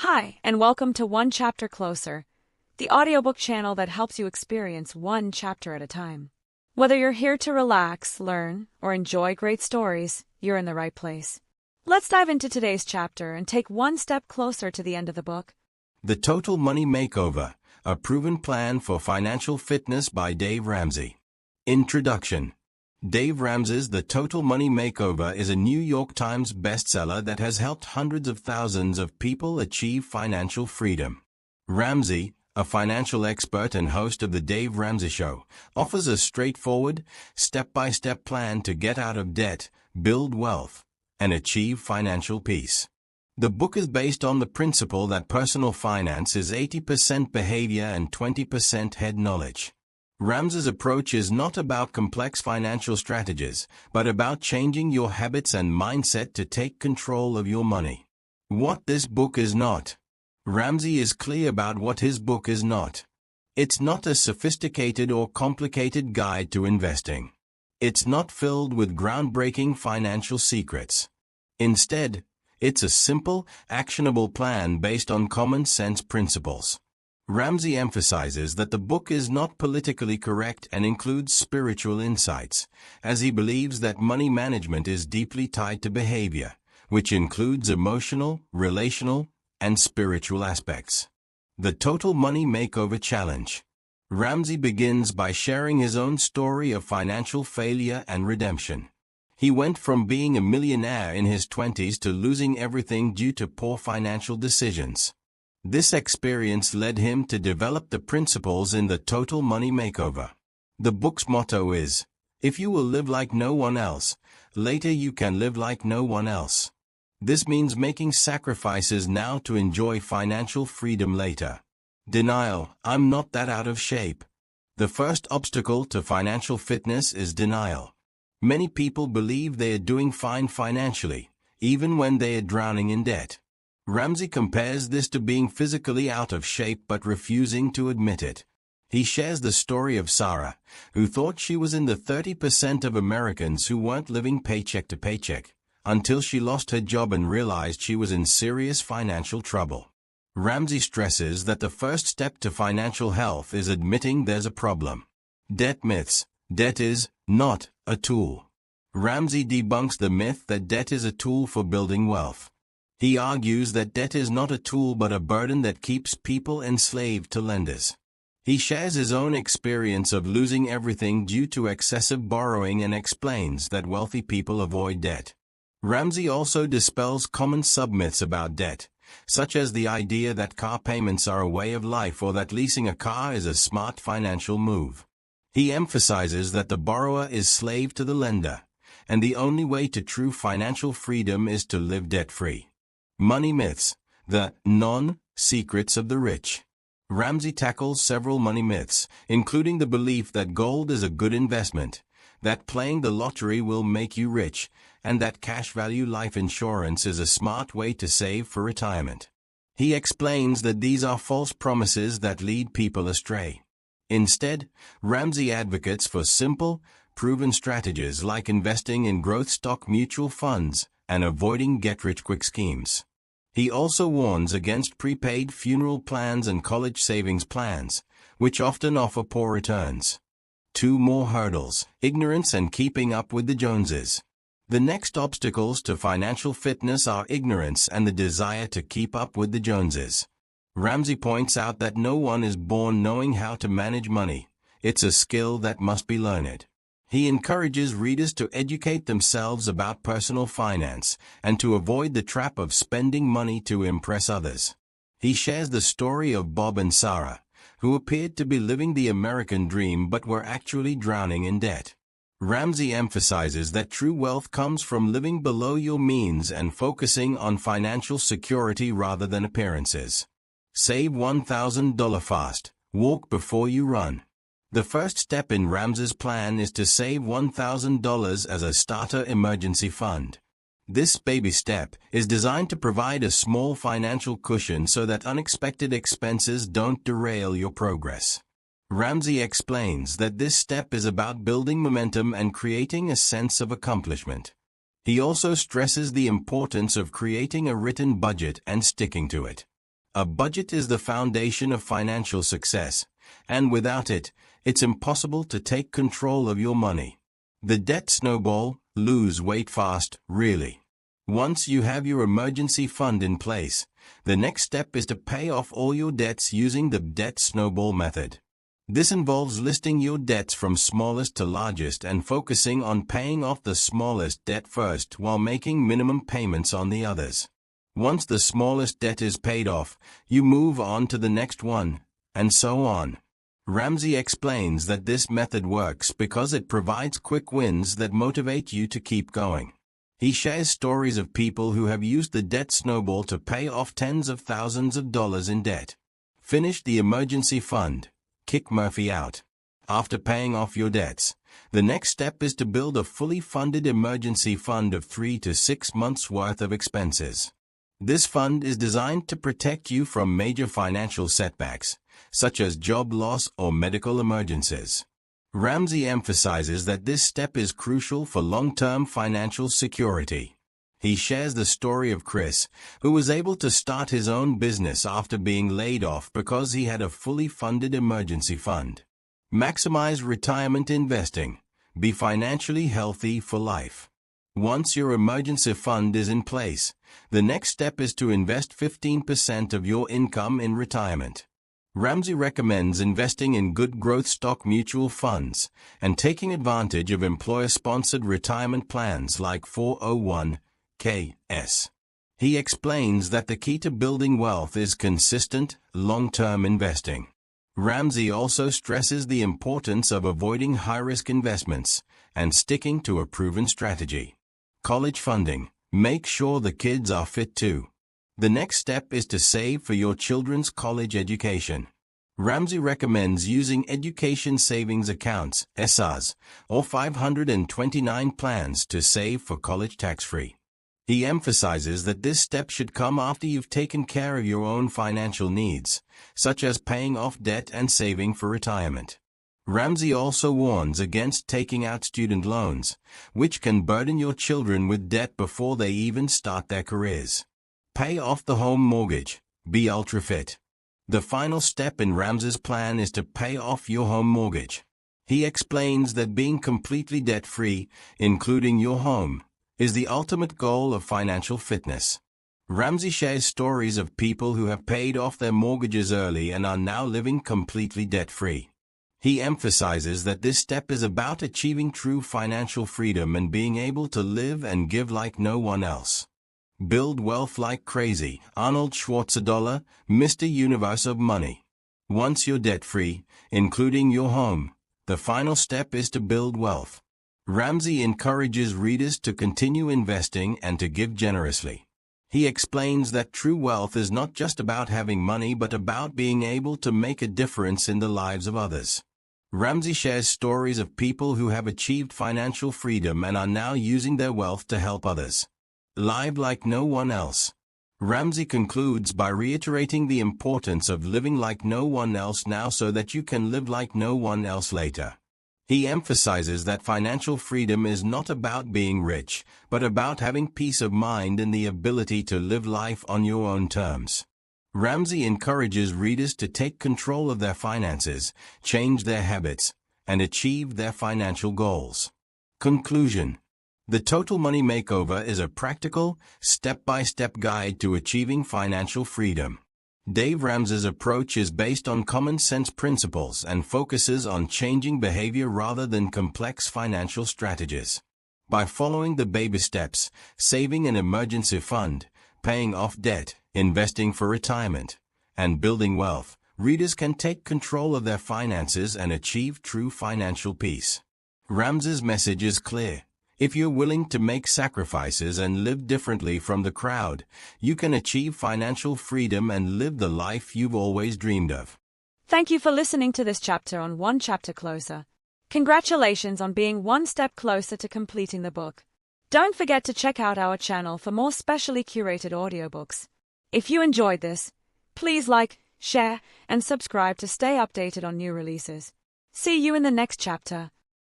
Hi, and welcome to One Chapter Closer, the audiobook channel that helps you experience one chapter at a time. Whether you're here to relax, learn, or enjoy great stories, you're in the right place. Let's dive into today's chapter and take one step closer to the end of the book. The Total Money Makeover, a proven plan for financial fitness by Dave Ramsey. Introduction. Dave Ramsey's The Total Money Makeover is a New York Times bestseller that has helped hundreds of thousands of people achieve financial freedom. Ramsey, a financial expert and host of The Dave Ramsey Show, offers a straightforward, step-by-step plan to get out of debt, build wealth, and achieve financial peace. The book is based on the principle that personal finance is 80% behavior and 20% head knowledge. Ramsey's approach is not about complex financial strategies, but about changing your habits and mindset to take control of your money. What this book is not. Ramsey is clear about what his book is not. It's not a sophisticated or complicated guide to investing. It's not filled with groundbreaking financial secrets. Instead, it's a simple, actionable plan based on common sense principles. Ramsey emphasizes that the book is not politically correct and includes spiritual insights, as he believes that money management is deeply tied to behavior, which includes emotional, relational, and spiritual aspects. The Total Money Makeover Challenge. Ramsey begins by sharing his own story of financial failure and redemption. He went from being a millionaire in his 20s to losing everything due to poor financial decisions. This experience led him to develop the principles in the Total Money Makeover. The book's motto is, "If you will live like no one else, later you can live like no one else." This means making sacrifices now to enjoy financial freedom later. Denial. I'm not that out of shape. The first obstacle to financial fitness is denial. Many people believe they are doing fine financially, even when they are drowning in debt. Ramsey compares this to being physically out of shape but refusing to admit it. He shares the story of Sarah, who thought she was in the 30% of Americans who weren't living paycheck to paycheck, until she lost her job and realized she was in serious financial trouble. Ramsey stresses that the first step to financial health is admitting there's a problem. Debt myths. Debt is not a tool. Ramsey debunks the myth that debt is a tool for building wealth. He argues that debt is not a tool but a burden that keeps people enslaved to lenders. He shares his own experience of losing everything due to excessive borrowing and explains that wealthy people avoid debt. Ramsey also dispels common submyths about debt, such as the idea that car payments are a way of life or that leasing a car is a smart financial move. He emphasizes that the borrower is slave to the lender, and the only way to true financial freedom is to live debt-free. Money myths. The non-secrets of the rich. Ramsey tackles several money myths, including the belief that gold is a good investment, that playing the lottery will make you rich, and that cash value life insurance is a smart way to save for retirement. He explains that these are false promises that lead people astray. Instead, Ramsey advocates for simple, proven strategies like investing in growth stock mutual funds and avoiding get-rich-quick schemes. He also warns against prepaid funeral plans and college savings plans, which often offer poor returns. 2 more hurdles: ignorance and keeping up with the Joneses. The next obstacles to financial fitness are ignorance and the desire to keep up with the Joneses. Ramsey points out that no one is born knowing how to manage money. It's a skill that must be learned. He encourages readers to educate themselves about personal finance and to avoid the trap of spending money to impress others. He shares the story of Bob and Sarah, who appeared to be living the American dream but were actually drowning in debt. Ramsey emphasizes that true wealth comes from living below your means and focusing on financial security rather than appearances. Save $1,000 fast. Walk before you run. The first step in Ramsey's plan is to save $1,000 as a starter emergency fund. This baby step is designed to provide a small financial cushion so that unexpected expenses don't derail your progress. Ramsey explains that this step is about building momentum and creating a sense of accomplishment. He also stresses the importance of creating a written budget and sticking to it. A budget is the foundation of financial success, and without it, it's impossible to take control of your money. The debt snowball, lose weight fast, really. Once you have your emergency fund in place, the next step is to pay off all your debts using the debt snowball method. This involves listing your debts from smallest to largest and focusing on paying off the smallest debt first while making minimum payments on the others. Once the smallest debt is paid off, you move on to the next one, and so on. Ramsey explains that this method works because it provides quick wins that motivate you to keep going. He shares stories of people who have used the debt snowball to pay off tens of thousands of dollars in debt. Finish the emergency fund. Kick Murphy out. After paying off your debts, the next step is to build a fully funded emergency fund of 3 to 6 months' worth of expenses. This fund is designed to protect you from major financial setbacks, such as job loss or medical emergencies. Ramsey emphasizes that this step is crucial for long-term financial security. He shares the story of Chris, who was able to start his own business after being laid off because he had a fully funded emergency fund. Maximize retirement investing. Be financially healthy for life. Once your emergency fund is in place, the next step is to invest 15% of your income in retirement. Ramsey recommends investing in good growth stock mutual funds and taking advantage of employer-sponsored retirement plans like 401(k)s. He explains that the key to building wealth is consistent, long-term investing. Ramsey also stresses the importance of avoiding high-risk investments and sticking to a proven strategy. College funding. Make sure the kids are fit too. The next step is to save for your children's college education. Ramsey recommends using education savings accounts, ESSAs, or 529 plans to save for college tax-free. He emphasizes that this step should come after you've taken care of your own financial needs, such as paying off debt and saving for retirement. Ramsey also warns against taking out student loans, which can burden your children with debt before they even start their careers. Pay off the home mortgage. Be ultra-fit. The final step in Ramsey's plan is to pay off your home mortgage. He explains that being completely debt-free, including your home, is the ultimate goal of financial fitness. Ramsey shares stories of people who have paid off their mortgages early and are now living completely debt-free. He emphasizes that this step is about achieving true financial freedom and being able to live and give like no one else. Build wealth like crazy. Arnold Schwarzenegger, Mr. Universe of Money. Once you're debt-free, including your home, the final step is to build wealth. Ramsey encourages readers to continue investing and to give generously. He explains that true wealth is not just about having money but about being able to make a difference in the lives of others. Ramsey shares stories of people who have achieved financial freedom and are now using their wealth to help others. Live like no one else. Ramsey concludes by reiterating the importance of living like no one else now so that you can live like no one else later. He emphasizes that financial freedom is not about being rich, but about having peace of mind and the ability to live life on your own terms. Ramsey encourages readers to take control of their finances, change their habits, and achieve their financial goals. Conclusion. The Total Money Makeover is a practical, step-by-step guide to achieving financial freedom. Dave Ramsey's approach is based on common-sense principles and focuses on changing behavior rather than complex financial strategies. By following the baby steps, saving an emergency fund, paying off debt, investing for retirement, and building wealth, readers can take control of their finances and achieve true financial peace. Ramsey's message is clear. If you're willing to make sacrifices and live differently from the crowd, you can achieve financial freedom and live the life you've always dreamed of. Thank you for listening to this chapter on One Chapter Closer. Congratulations on being one step closer to completing the book. Don't forget to check out our channel for more specially curated audiobooks. If you enjoyed this, please like, share, and subscribe to stay updated on new releases. See you in the next chapter.